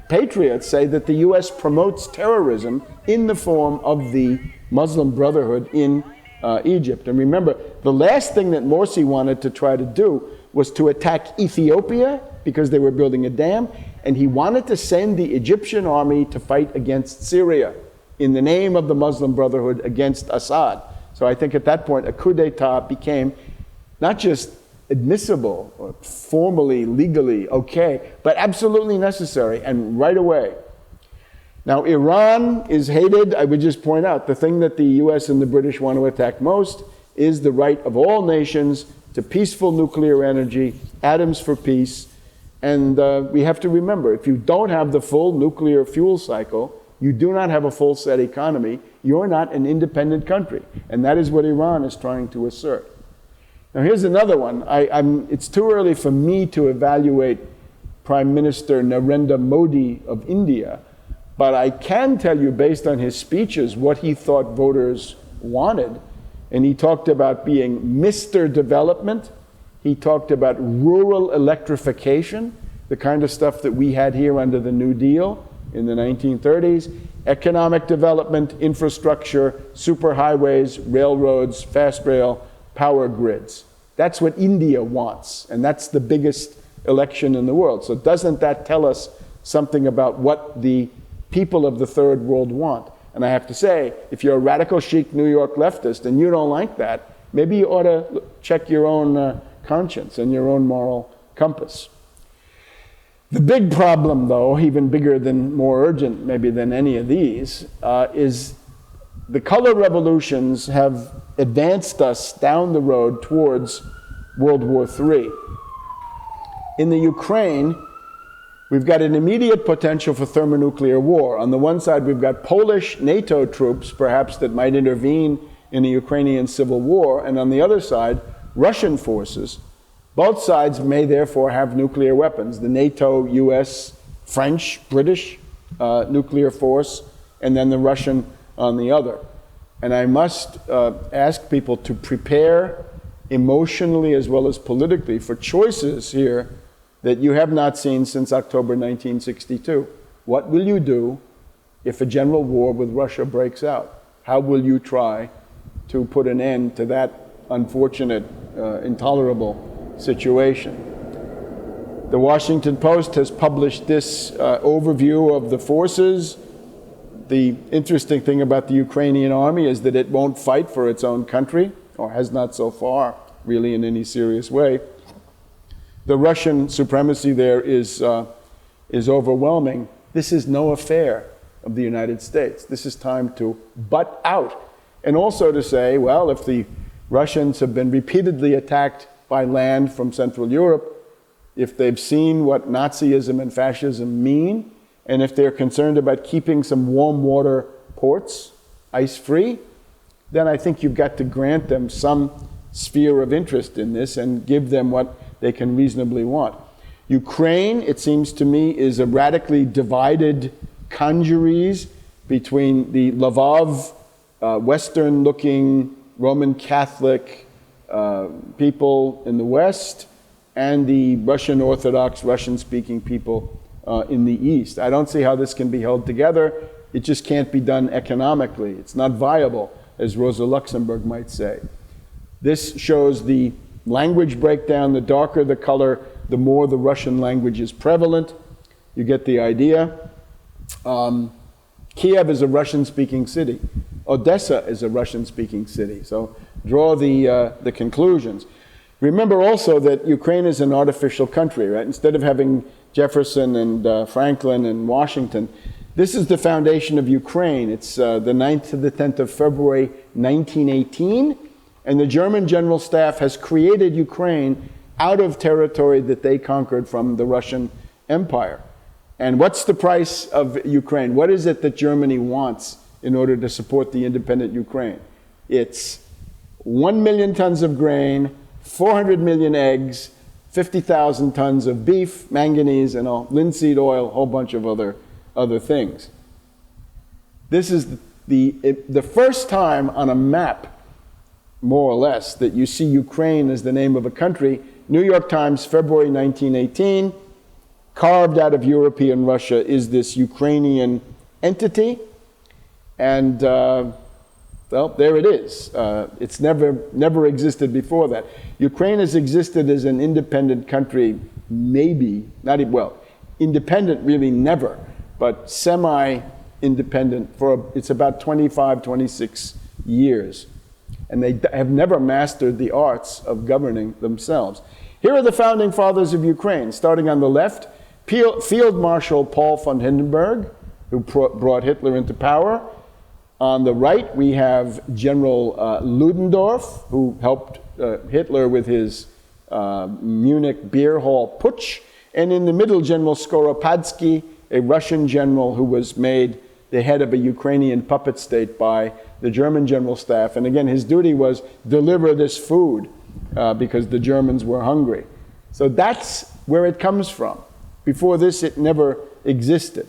patriots say that the US promotes terrorism in the form of the Muslim Brotherhood in Egypt. And remember, the last thing that Morsi wanted to try to do was to attack Ethiopia because they were building a dam, and he wanted to send the Egyptian army to fight against Syria in the name of the Muslim Brotherhood against Assad. So I think at that point, a coup d'etat became not just admissible or formally, legally okay, but absolutely necessary and right away. Now, Iran is hated. I would just point out the thing that the US and the British want to attack most is the right of all nations to peaceful nuclear energy, atoms for peace. And we have to remember, if you don't have the full nuclear fuel cycle, you do not have a full set economy, you're not an independent country. And that is what Iran is trying to assert. Now here's another one. It's too early for me to evaluate Prime Minister Narendra Modi of India, but I can tell you based on his speeches what he thought voters wanted. And he talked about being Mr. Development. He talked about rural electrification, the kind of stuff that we had here under the New Deal in the 1930s, economic development, infrastructure, superhighways, railroads, fast rail, power grids. That's what India wants, and that's the biggest election in the world. So doesn't that tell us something about what the people of the third world want? And I have to say, if you're a radical chic New York leftist and you don't like that, maybe you ought to check your own conscience and your own moral compass. The big problem, though, even bigger than, more urgent maybe than any of these, is the color revolutions have advanced us down the road towards World War III. In the Ukraine, we've got an immediate potential for thermonuclear war. On the one side, we've got Polish NATO troops, perhaps, that might intervene in the Ukrainian civil war, and on the other side, Russian forces. Both sides may therefore have nuclear weapons. The NATO, US, French, British nuclear force, and then the Russian on the other. And I must ask people to prepare emotionally as well as politically for choices here that you have not seen since October 1962. What will you do if a general war with Russia breaks out? How will you try to put an end to that unfortunate, intolerable situation? The Washington Post has published this overview of the forces. The interesting thing about the Ukrainian army is that it won't fight for its own country, or has not so far, really in any serious way. The Russian supremacy there is overwhelming. This is no affair of the United States. This is time to butt out. And also to say, well, if the Russians have been repeatedly attacked by land from Central Europe, if they've seen what Nazism and fascism mean, and if they're concerned about keeping some warm water ports ice-free, then I think you've got to grant them some sphere of interest in this and give them what they can reasonably want. Ukraine, it seems to me, is a radically divided congeries between the Lvov, Western-looking Roman Catholic people in the West and the Russian Orthodox, Russian-speaking people in the East. I don't see how this can be held together. It just can't be done economically. It's not viable, as Rosa Luxemburg might say. This shows the language breakdown. The darker the color, the more the Russian language is prevalent. You get the idea. Kiev is a Russian-speaking city. Odessa is a Russian-speaking city. So draw the conclusions. Remember also that Ukraine is an artificial country, right? Instead of having Jefferson and Franklin and Washington, this is the foundation of Ukraine. It's the 9th to the 10th of February, 1918. And the German General Staff has created Ukraine out of territory that they conquered from the Russian Empire. And what's the price of Ukraine? What is it that Germany wants in order to support the independent Ukraine? It's 1 million tons of grain, 400 million eggs, 50,000 tons of beef, manganese, and linseed oil, a whole bunch of other things. This is the first time on a map, more or less, that you see Ukraine as the name of a country. New York Times, February 1918, carved out of European Russia is this Ukrainian entity. And, well, there it is. It's never existed before that. Ukraine has existed as an independent country, maybe, independent really never, but semi-independent for, it's about 25, 26 years. and they have never mastered the arts of governing themselves. Here are the founding fathers of Ukraine. Starting on the left, Field Marshal Paul von Hindenburg, who brought Hitler into power. On the right, we have General Ludendorff, who helped Hitler with his Munich beer hall putsch. And in the middle, General Skoropadsky, a Russian general who was made the head of a Ukrainian puppet state by the German general staff. And again, his duty was deliver this food because the Germans were hungry. So that's where it comes from. Before this, it never existed.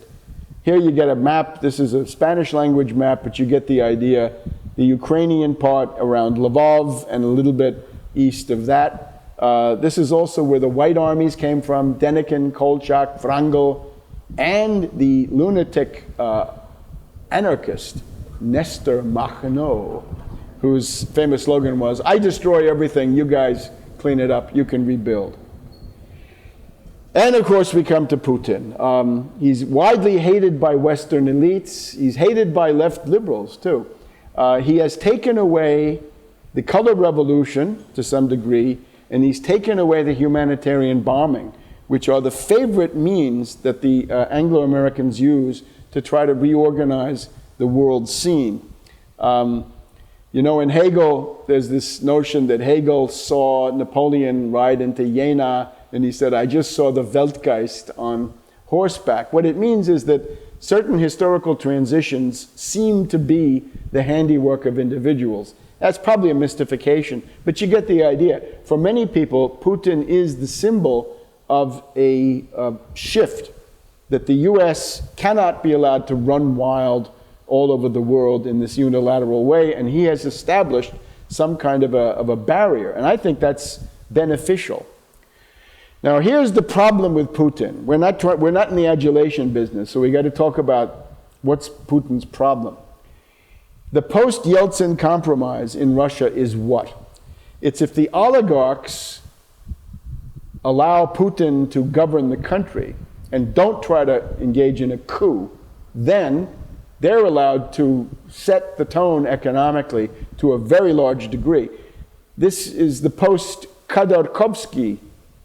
Here you get a map. This is a Spanish language map, but you get the idea. The Ukrainian part around Lvov and a little bit east of that. This is also where the white armies came from, Denikin, Kolchak, Wrangel, and the lunatic anarchist Nestor Makhno, whose famous slogan was, "I destroy everything, you guys clean it up, you can rebuild." And of course we come to Putin. He's widely hated by Western elites. He's hated by left liberals too. He has taken away the color revolution to some degree, and he's taken away the humanitarian bombing, which are the favorite means that the Anglo-Americans use to try to reorganize the world scene. You know, in Hegel, there's this notion that Hegel saw Napoleon ride into Jena, and he said, "I just saw the Weltgeist on horseback." What it means is that certain historical transitions seem to be the handiwork of individuals. That's probably a mystification, but you get the idea. For many people, Putin is the symbol of a shift, that the US cannot be allowed to run wild all over the world in this unilateral way, and he has established some kind of a barrier, and I think that's beneficial. Now, here's the problem with Putin. We're not in the adulation business, so we got to talk about what's Putin's problem. The post-Yeltsin compromise in Russia is what? It's if the oligarchs allow Putin to govern the country and don't try to engage in a coup, then they're allowed to set the tone economically to a very large degree. This is the post-Khodorkovsky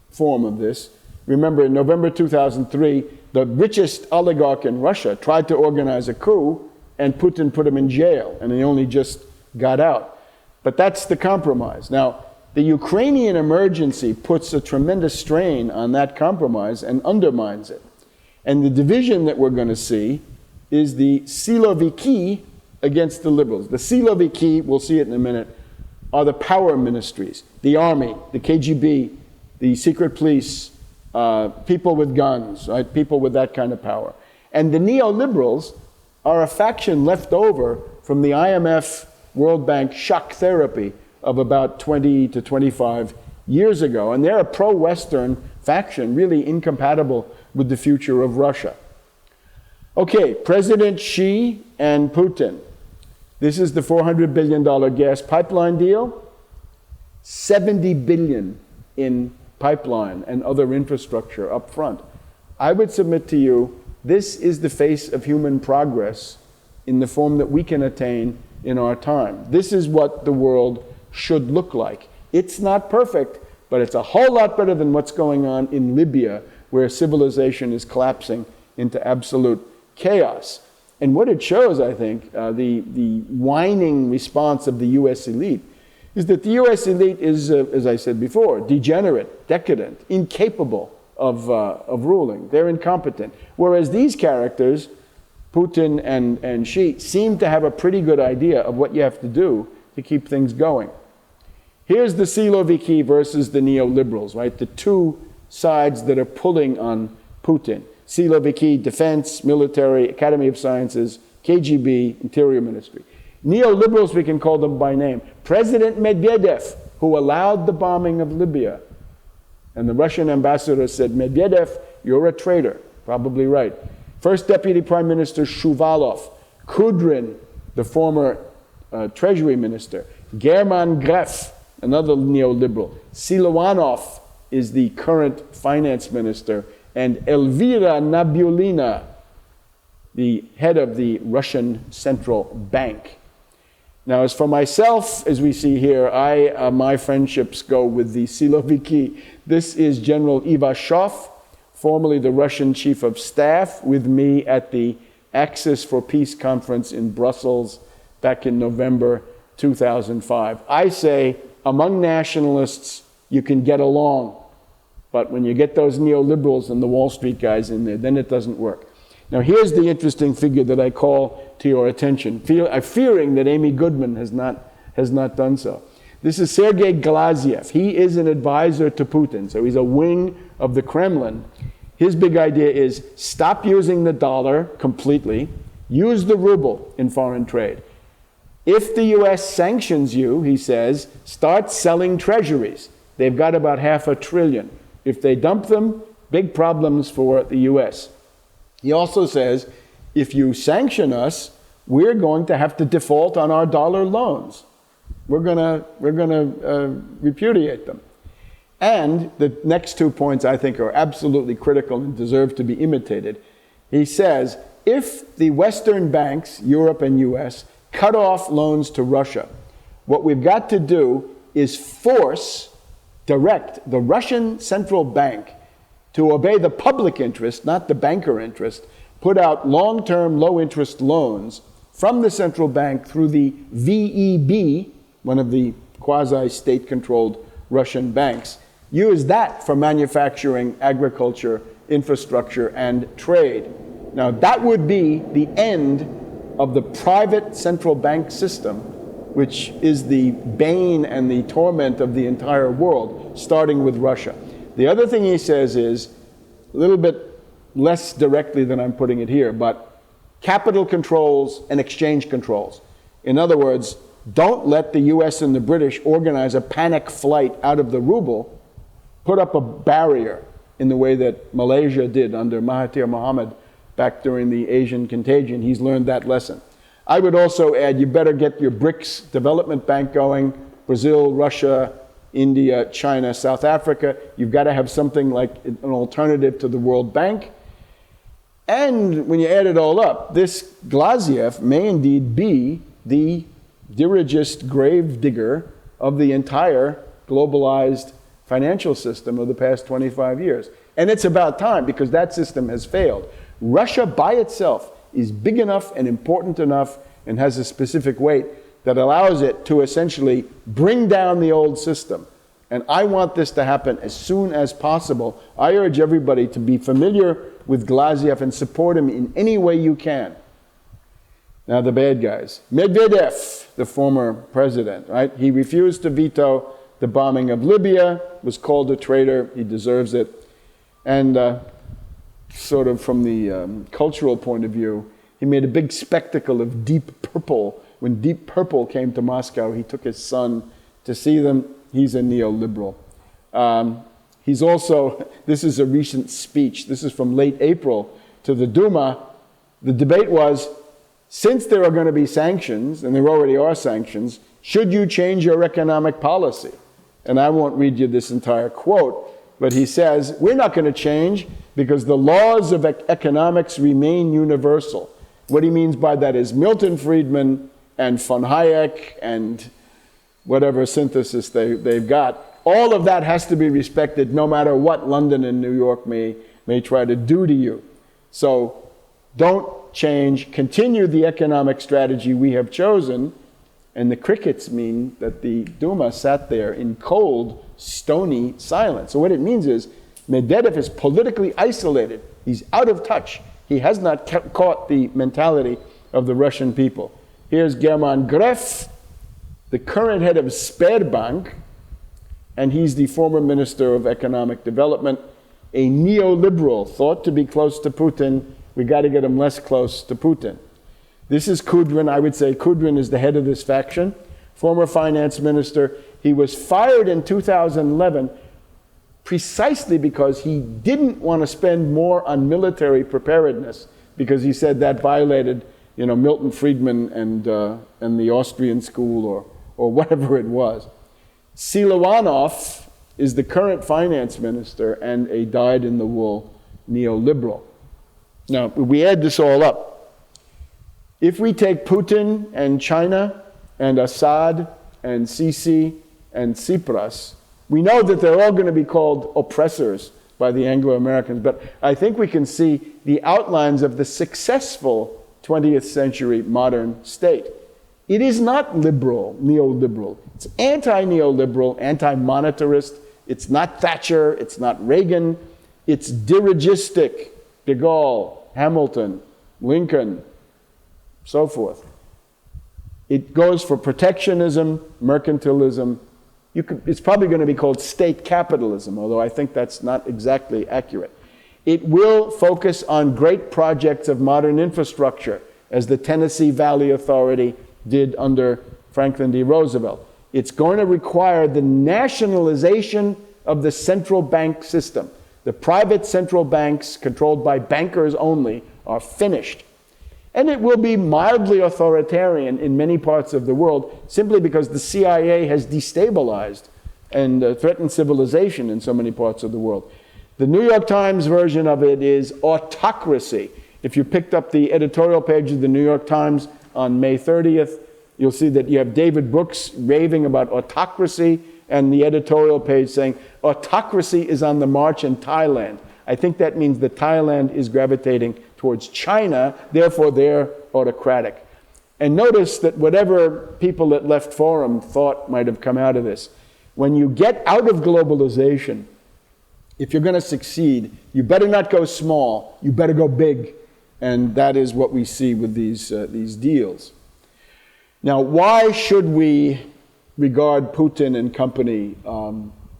form of this. Remember, in November 2003, the richest oligarch in Russia tried to organize a coup, and Putin put him in jail, and he only just got out. But that's the compromise. Now, the Ukrainian emergency puts a tremendous strain on that compromise and undermines it. And the division that we're going to see is the Siloviki against the liberals. The Siloviki, we'll see it in a minute, are the power ministries, the army, the KGB, the secret police, people with guns, right? People with that kind of power. And the neoliberals are a faction left over from the IMF World Bank shock therapy of about 20 to 25 years ago. And they're a pro-Western faction, really incompatible with the future of Russia. Okay, President Xi and Putin. This is the $400 billion gas pipeline deal. $70 billion in pipeline and other infrastructure up front. I would submit to you, this is the face of human progress in the form that we can attain in our time. This is what the world should look like. It's not perfect, but it's a whole lot better than what's going on in Libya, where civilization is collapsing into absolute chaos. And what it shows, I think, the whining response of the US elite, is that the US elite is, as I said before, degenerate, decadent, incapable of ruling. They're incompetent. Whereas these characters, Putin and Xi, seem to have a pretty good idea of what you have to do to keep things going. Here's the Siloviki versus the neoliberals, right? The two sides that are pulling on Putin. Siloviki, defense, military, Academy of Sciences, KGB, Interior Ministry. Neoliberals, we can call them by name. President Medvedev, who allowed the bombing of Libya. And the Russian ambassador said, Medvedev, you're a traitor. Probably right. First Deputy Prime Minister Shuvalov. Kudrin, the former Treasury Minister. German Gref, another neoliberal. Siluanov is the current finance minister. And Elvira Nabiullina, the head of the Russian Central Bank. Now, as for myself, as we see here, my friendships go with the Siloviki. This is General Ivashov, formerly the Russian chief of staff, with me at the Axis for Peace conference in Brussels back in November 2005. I say, among nationalists, you can get along. But when you get those neoliberals and the Wall Street guys in there, then it doesn't work. Now, here's the interesting figure that I call to your attention, fearing that Amy Goodman has not done so. This is Sergei Glaziev. He is an advisor to Putin, so he's a wing of the Kremlin. His big idea is stop using the dollar completely, use the ruble in foreign trade. If the US sanctions you, he says, start selling treasuries. They've got about $500 billion. If they dump them, big problems for the US. He also says, if you sanction us, we're going to have to default on our dollar loans. We're gonna repudiate them. And the next 2 points I think are absolutely critical and deserve to be imitated. He says, if the Western banks, Europe and US, cut off loans to Russia, what we've got to do is direct the Russian central bank to obey the public interest, not the banker interest, put out long-term, low-interest loans from the central bank through the VEB, one of the quasi-state-controlled Russian banks, use that for manufacturing, agriculture, infrastructure, and trade. Now, that would be the end of the private central bank system, which is the bane and the torment of the entire world, starting with Russia. The other thing he says is, a little bit less directly than I'm putting it here, but capital controls and exchange controls. In other words, don't let the US and the British organize a panic flight out of the ruble, put up a barrier in the way that Malaysia did under Mahathir Mohamad back during the Asian contagion. He's learned that lesson. I would also add, you better get your BRICS development bank going, Brazil, Russia, India, China, South Africa. You've got to have something like an alternative to the World Bank. And when you add it all up, this Glaziev may indeed be the dirigist gravedigger of the entire globalized financial system of the past 25 years. And it's about time, because that system has failed. Russia by itself is big enough and important enough and has a specific weight that allows it to essentially bring down the old system. And I want this to happen as soon as possible. I urge everybody to be familiar with Glaziev and support him in any way you can. Now the bad guys. Medvedev, the former president, right? He refused to veto the bombing of Libya, was called a traitor, he deserves it. And sort of from the cultural point of view, he made a big spectacle of Deep Purple. When Deep Purple came to Moscow, he took his son to see them. He's a neoliberal. He's also, this is a recent speech, this is from late April, to the Duma. The debate was, since there are going to be sanctions, and there already are sanctions, should you change your economic policy? And I won't read you this entire quote, but he says, we're not going to change because the laws of economics remain universal. What he means by that is Milton Friedman and von Hayek and whatever synthesis they've got, all of that has to be respected no matter what London and New York may try to do to you. So don't change, continue the economic strategy we have chosen. And the crickets mean that the Duma sat there in cold, stony silence. So what it means is Medvedev is politically isolated. He's out of touch. He has not caught the mentality of the Russian people. Here's German Gref, the current head of Sberbank, and he's the former Minister of Economic Development, a neoliberal, thought to be close to Putin. We got to get him less close to Putin. This is Kudrin. I would say Kudrin is the head of this faction, former finance minister. He was fired in 2011 precisely because he didn't want to spend more on military preparedness, because he said that violated, Milton Friedman and the Austrian school or whatever it was. Siluanov is the current finance minister and a dyed-in-the-wool neoliberal. Now, we add this all up. If we take Putin and China and Assad and Sisi and Tsipras. We know that they're all going to be called oppressors by the Anglo-Americans, but I think we can see the outlines of the successful 20th century modern state. It is not liberal, neoliberal. It's anti-neoliberal, anti-monetarist. It's not Thatcher. It's not Reagan. It's dirigistic. De Gaulle, Hamilton, Lincoln, so forth. It goes for protectionism, mercantilism. It's probably going to be called state capitalism, although I think that's not exactly accurate. It will focus on great projects of modern infrastructure, as the Tennessee Valley Authority did under Franklin D. Roosevelt. It's going to require the nationalization of the central bank system. The private central banks, controlled by bankers only, are finished. And it will be mildly authoritarian in many parts of the world, simply because the CIA has destabilized and threatened civilization in so many parts of the world. The New York Times version of it is autocracy. If you picked up the editorial page of the New York Times on May 30th, you'll see that you have David Brooks raving about autocracy, and the editorial page saying, autocracy is on the march in Thailand. I think that means that Thailand is gravitating towards China, therefore they're autocratic. And notice that whatever people at Left Forum thought might have come out of this, when you get out of globalization, if you're going to succeed, you better not go small, you better go big. And that is what we see with these deals. Now, why should we regard Putin and company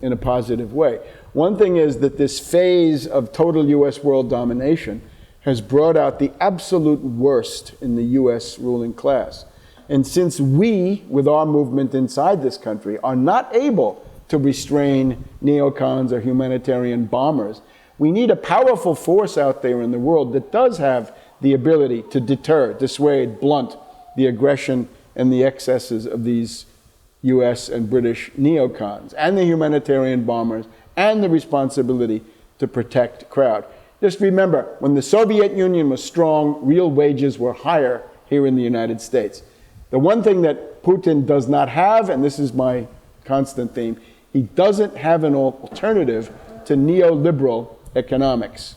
in a positive way? One thing is that this phase of total US world domination has brought out the absolute worst in the US ruling class. And since we, with our movement inside this country, are not able to restrain neocons or humanitarian bombers, we need a powerful force out there in the world that does have the ability to deter, dissuade, blunt the aggression and the excesses of these US and British neocons, and the humanitarian bombers, and the responsibility to protect the crowd. Just remember, when the Soviet Union was strong, real wages were higher here in the United States. The one thing that Putin does not have, and this is my constant theme, he doesn't have an alternative to neoliberal economics.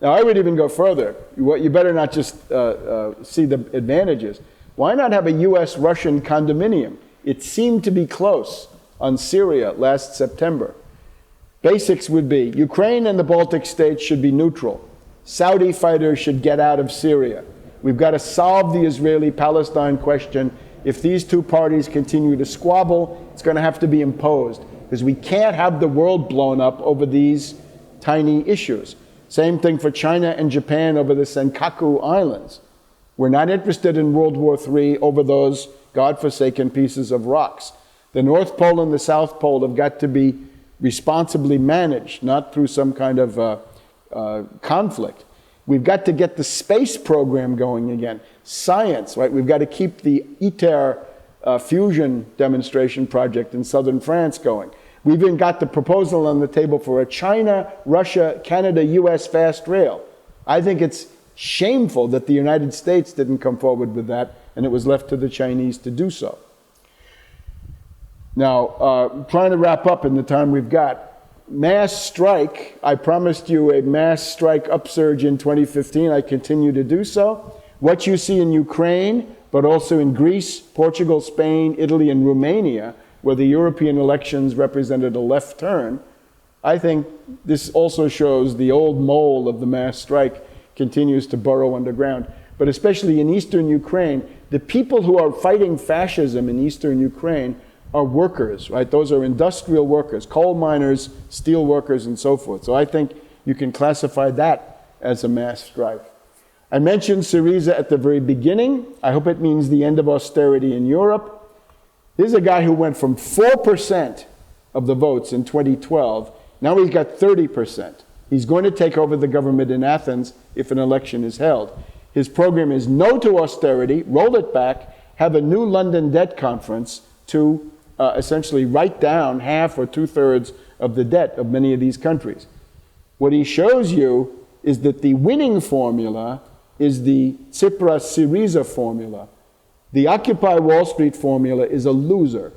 Now, I would even go further. You better not just see the advantages. Why not have a US-Russian condominium? It seemed to be close on Syria last September. Basics would be Ukraine and the Baltic states should be neutral. Saudi fighters should get out of Syria. We've got to solve the Israeli-Palestine question. If these two parties continue to squabble, it's going to have to be imposed, because we can't have the world blown up over these tiny issues. Same thing for China and Japan over the Senkaku Islands. We're not interested in World War III over those godforsaken pieces of rocks. The North Pole and the South Pole have got to be responsibly managed, not through some kind of conflict. We've got to get the space program going again. Science, right? We've got to keep the ITER fusion demonstration project in southern France going. We've even got the proposal on the table for a China, Russia, Canada, US fast rail. I think it's shameful that the United States didn't come forward with that, and it was left to the Chinese to do so. Now, trying to wrap up in the time we've got. Mass strike, I promised you a mass strike upsurge in 2015. I continue to do so. What you see in Ukraine, but also in Greece, Portugal, Spain, Italy, and Romania, where the European elections represented a left turn, I think this also shows the old mole of the mass strike continues to burrow underground. But especially in eastern Ukraine, the people who are fighting fascism in eastern Ukraine are workers, right? Those are industrial workers, coal miners, steel workers, and so forth. So I think you can classify that as a mass strike. I mentioned Syriza at the very beginning. I hope it means the end of austerity in Europe. Here's a guy who went from 4% of the votes in 2012. Now he's got 30%. He's going to take over the government in Athens if an election is held. His program is no to austerity, roll it back, have a new London debt conference to essentially write down half or two-thirds of the debt of many of these countries. What he shows you is that the winning formula is the Tsipras-Syriza formula. The Occupy Wall Street formula is a loser.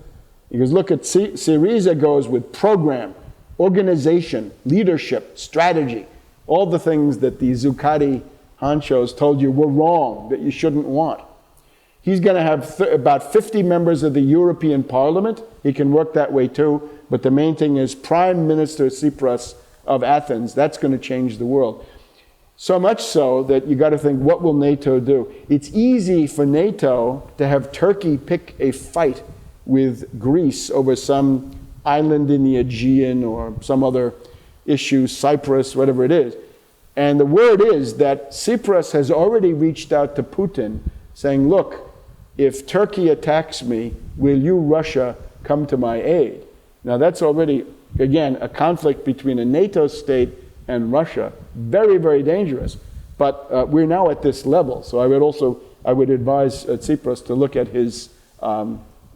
Because look at Syriza goes with program, organization, leadership, strategy, all the things that the Zuccotti honchos told you were wrong, that you shouldn't want. He's going to have about 50 members of the European Parliament. He can work that way too. But the main thing is Prime Minister Tsipras of Athens. That's going to change the world. So much so that you got to think, what will NATO do? It's easy for NATO to have Turkey pick a fight with Greece over some island in the Aegean or some other issue, Cyprus, whatever it is. And the word is that Tsipras has already reached out to Putin saying, look, if Turkey attacks me, will you, Russia, come to my aid? Now that's already, again, a conflict between a NATO state and Russia. Very, very dangerous. But we're now at this level. So I would advise Tsipras to look at his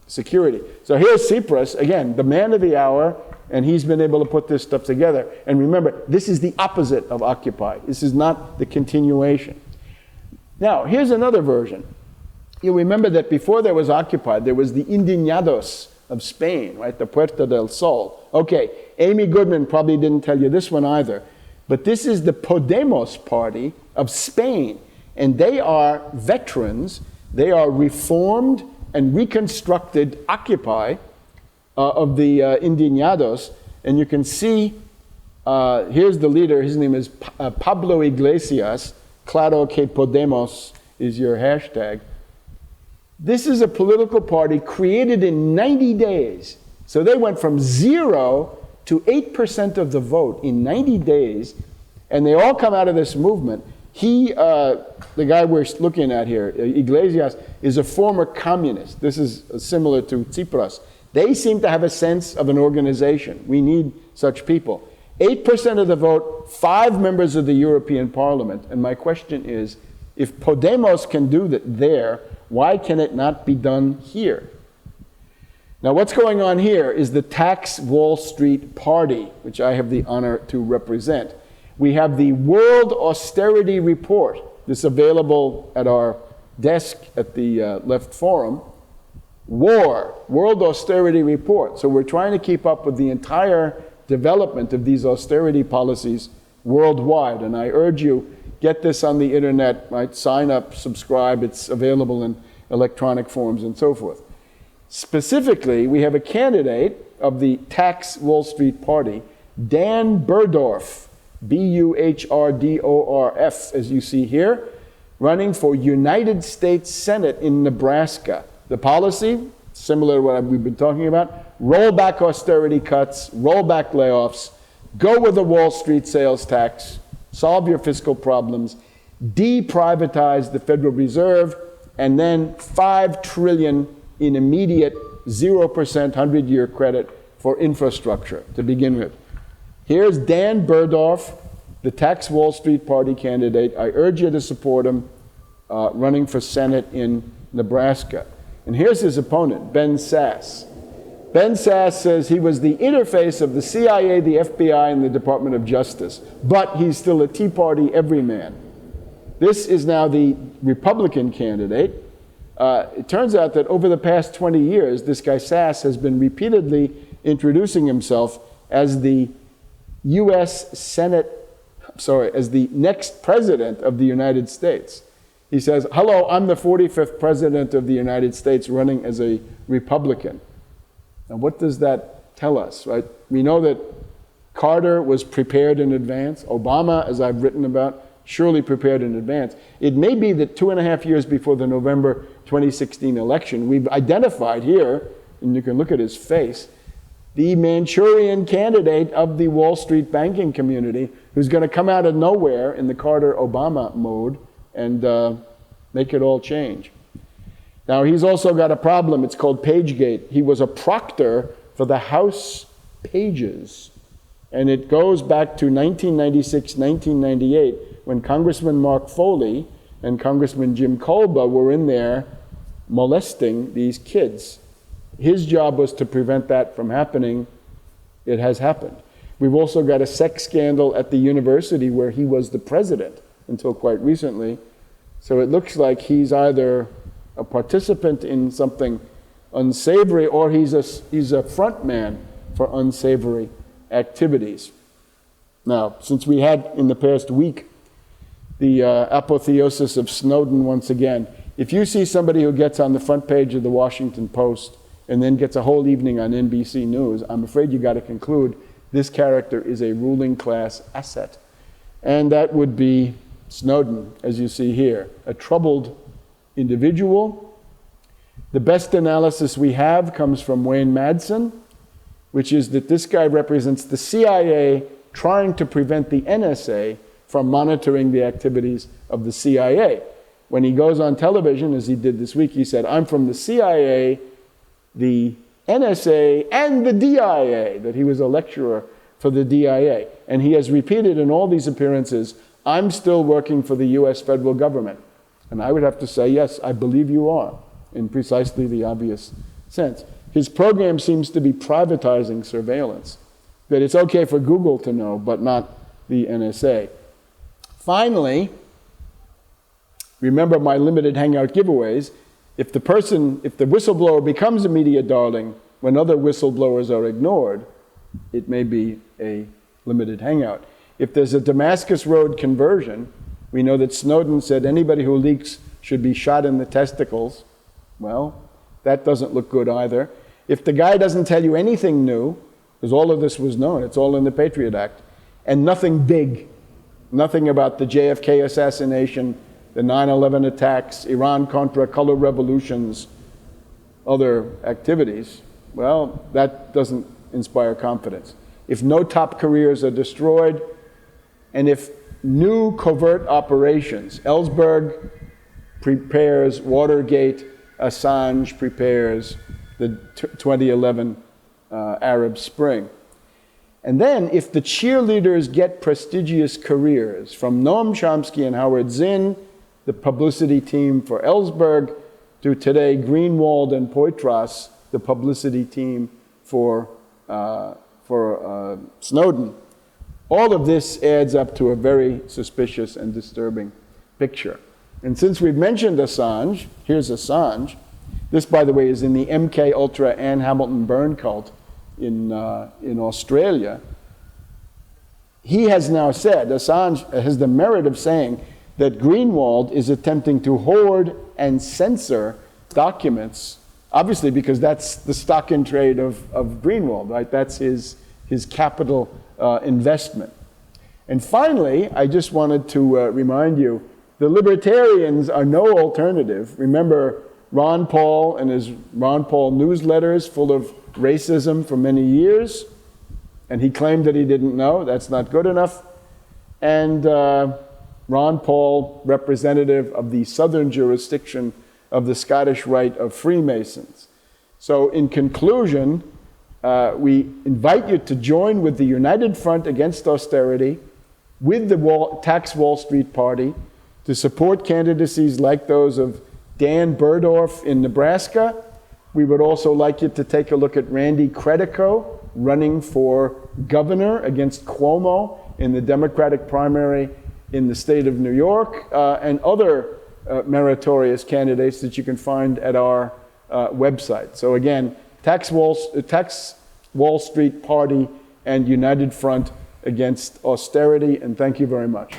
security. So here's Tsipras, again, the man of the hour, and he's been able to put this stuff together. And remember, this is the opposite of Occupy. This is not the continuation. Now, here's another version. You remember that before there was Occupy, there was the Indignados of Spain, right? The Puerta del Sol. Okay, Amy Goodman probably didn't tell you this one either, but this is the Podemos party of Spain, and they are veterans. They are reformed and reconstructed Occupy of the Indignados, and you can see, here's the leader. His name is Pablo Iglesias. Claro que Podemos is your hashtag. This is a political party created in 90 days. So they went from 0 to 8% of the vote in 90 days, and they all come out of this movement. He, the guy we're looking at here, Iglesias, is a former communist. This is similar to Tsipras. They seem to have a sense of an organization. We need such people. 8% of the vote, 5 members of the European Parliament. And my question is, if Podemos can do that there, why can it not be done here? Now, what's going on here is the Tax Wall Street Party, which I have the honor to represent. We have the World Austerity Report. This is available at our desk at the Left Forum. World Austerity Report. So we're trying to keep up with the entire development of these austerity policies worldwide. And I urge you, get this on the internet, right? Sign up, subscribe. It's available in electronic forms and so forth. Specifically, we have a candidate of the Tax Wall Street Party, Dan Burdorf, B-U-H-R-D-O-R-F, as you see here, running for United States Senate in Nebraska. The policy, similar to what we've been talking about, roll back austerity cuts, roll back layoffs, go with the Wall Street sales tax, solve your fiscal problems, deprivatize the Federal Reserve, and then $5 trillion in immediate 0% 100-year credit for infrastructure to begin with. Here's Dan Burdorf, the Tax Wall Street Party candidate. I urge you to support him running for Senate in Nebraska. And here's his opponent, Ben Sasse. Ben Sasse says he was the interface of the CIA, the FBI, and the Department of Justice, but he's still a Tea Party everyman. This is now the Republican candidate. It turns out that over the past 20 years, this guy Sasse has been repeatedly introducing himself as the as the next president of the United States. He says, hello, I'm the 45th president of the United States running as a Republican. Now, what does that tell us, right? We know that Carter was prepared in advance. Obama, as I've written about, surely prepared in advance. It may be that 2.5 years before the November 2016 election, we've identified here, and you can look at his face, the Manchurian candidate of the Wall Street banking community who's going to come out of nowhere in the Carter-Obama mode and make it all change. Now, he's also got a problem. It's called Pagegate. He was a proctor for the House Pages. And it goes back to 1996, 1998, when Congressman Mark Foley and Congressman Jim Colba were in there molesting these kids. His job was to prevent that from happening. It has happened. We've also got a sex scandal at the university where he was the president until quite recently. So it looks like he's either a participant in something unsavory, or he's a front man for unsavory activities. Now, since we had in the past week the apotheosis of Snowden once again, if you see somebody who gets on the front page of the Washington Post and then gets a whole evening on NBC News, I'm afraid you got to conclude this character is a ruling class asset. And that would be Snowden, as you see here, a troubled individual. The best analysis we have comes from Wayne Madsen, which is that this guy represents the CIA trying to prevent the NSA from monitoring the activities of the CIA. When he goes on television, as he did this week, he said, I'm from the CIA, the NSA, and the DIA, that he was a lecturer for the DIA. And he has repeated in all these appearances, I'm still working for the US federal government. And I would have to say, yes, I believe you are, in precisely the obvious sense. His program seems to be privatizing surveillance, that it's okay for Google to know, but not the NSA. Finally, remember my limited Hangout giveaways. If the whistleblower becomes a media darling when other whistleblowers are ignored, it may be a limited Hangout. If there's a Damascus Road conversion, we know that Snowden said anybody who leaks should be shot in the testicles. Well, that doesn't look good either. If the guy doesn't tell you anything new, because all of this was known, it's all in the Patriot Act, and nothing big, nothing about the JFK assassination, the 9/11 attacks, Iran-Contra, color revolutions, other activities, well, that doesn't inspire confidence. If no top careers are destroyed, and if new covert operations, Ellsberg prepares Watergate, Assange prepares the 2011 Arab Spring. And then if the cheerleaders get prestigious careers, from Noam Chomsky and Howard Zinn, the publicity team for Ellsberg, to today Greenwald and Poitras, the publicity team for Snowden, all of this adds up to a very suspicious and disturbing picture. And since we've mentioned Assange, here's Assange. This, by the way, is in the MK Ultra Anne Hamilton burn cult in Australia. He has now said, Assange has the merit of saying that Greenwald is attempting to hoard and censor documents, obviously because that's the stock in trade of Greenwald, right? That's his capital investment. And finally, I just wanted to remind you, the libertarians are no alternative. Remember Ron Paul and his Ron Paul newsletters full of racism for many years, and he claimed that he didn't know. That's not good enough. And Ron Paul, representative of the southern jurisdiction of the Scottish Rite of Freemasons. So in conclusion, we invite you to join with the United Front Against Austerity, with the Tax Wall Street Party, to support candidacies like those of Dan Burdorf in Nebraska. We would also like you to take a look at Randy Credico running for governor against Cuomo in the Democratic primary in the state of New York, and other meritorious candidates that you can find at our website. So again, Tax Wall Street Party and United Front Against Austerity, and thank you very much.